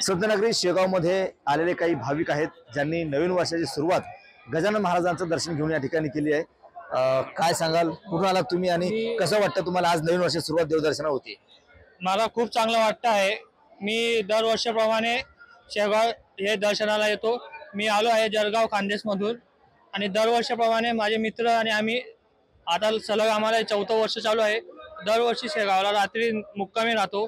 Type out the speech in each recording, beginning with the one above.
संतनगरी शेगावमध्ये आलेले काही भाविक आहेत ज्यांनी नवीन वर्षाची सुरुवात गजानन महाराजांचं दर्शन घेऊन या ठिकाणी केली आहे। काय सांगाल, कुठून आलात तुम्ही आणि कसं वाटतं तुम्हाला आज नवीन वर्षाची सुरुवात देवदर्शना होती? मला खूप चांगलं वाटतं आहे। मी दरवर्षीप्रमाणे शेगाव हे दर्शनाला येतो। मी आलो आहे जळगाव खानदेशमधून आणि दरवर्षीप्रमाणे माझे मित्र आणि आम्ही आता सलग आम्हाला 4थं वर्ष चालू आहे। दरवर्षी शेगावला रात्री मुक्कामी राहतो।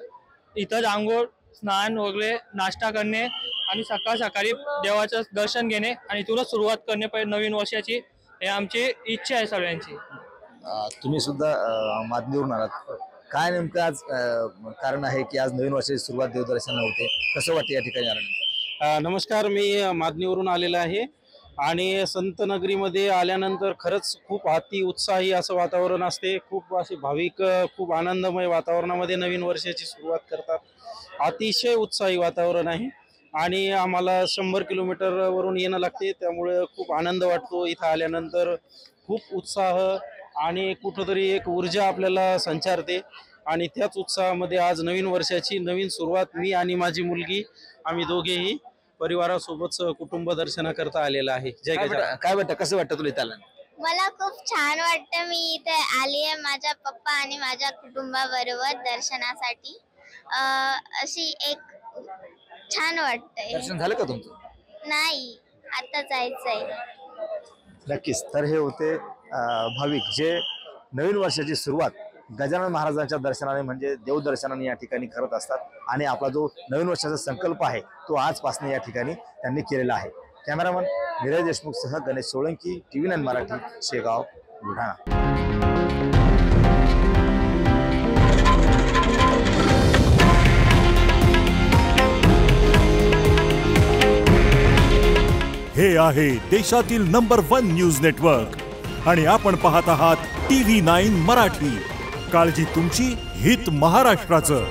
इथंच आंघोळ स्नान वगैरे नाश्ता करणे आणि सकाळ सकाळी देवाचं दर्शन घेणे आणि इथूनच सुरुवात करणे पाहिजे नवीन वर्षाची, हे आमची इच्छा आहे सगळ्यांची। तुम्ही सुद्धा मादनीवरून आलात, काय नेमकं आज कारण आहे की आज नवीन वर्षाची सुरुवात देवदर्शन होते, कसं वाटतं या ठिकाणी आल्यानंतर? नमस्कार, मी मादनीवरून आलेला आहे आणि संतनगरीमध्ये आल्यानंतर खरंच खूप अति उत्साही असं वातावरण असते। खूप असे भाविक खूप आनंदमय वातावरणामध्ये नवीन वर्षाची सुरुवात करतात। अतिशय उत्साही वातावरण आहे आणि आम्हाला 100 किलोमीटरवरून येणं लागते, त्यामुळे खूप आनंद वाटतो। इथं आल्यानंतर खूप उत्साह आणि कुठंतरी एक ऊर्जा आपल्याला संचारते आणि त्याच उत्साहामध्ये आज नवीन वर्षाची नवीन सुरुवात मी आणि माझी मुलगी आम्ही दोघेही परिवारासोबत कुटुंब दर्शनाकरता आलेला आहे। जय गजानन। काय वाटतं, कसं वाटतं तुला इथं? मला खूप छान वाटतं। मी इथे आली आहे माझ्या पप्पा आणि माझ्या कुटुंबाबरोबर दर्शनासाठी। अशी एक छान वाटतंय। दर्शन झालं का तुमचं? नाही, आता जायचंय। नक्कीच। तर हे होते भाविक जे नवीन वर्षाची सुरुवात गजानन महाराजांच्या दर्शनाने म्हणजे देवदर्शनाने या ठिकाणी करत असतात आणि आपला जो नवीन वर्षाचा संकल्प आहे तो आजपासून या ठिकाणी त्यांनी केलेला आहे। कॅमेरामन नीरज देशमुख सह गणेश सोळंकी, TV9 मराठी, शेगाव, बुलढाणा। हे आहे देशातील नंबर 1 न्यूज नेटवर्क आणि आपण पाहत आहात TV9 मराठी। काळजी तुमची, हित महाराष्ट्राचं।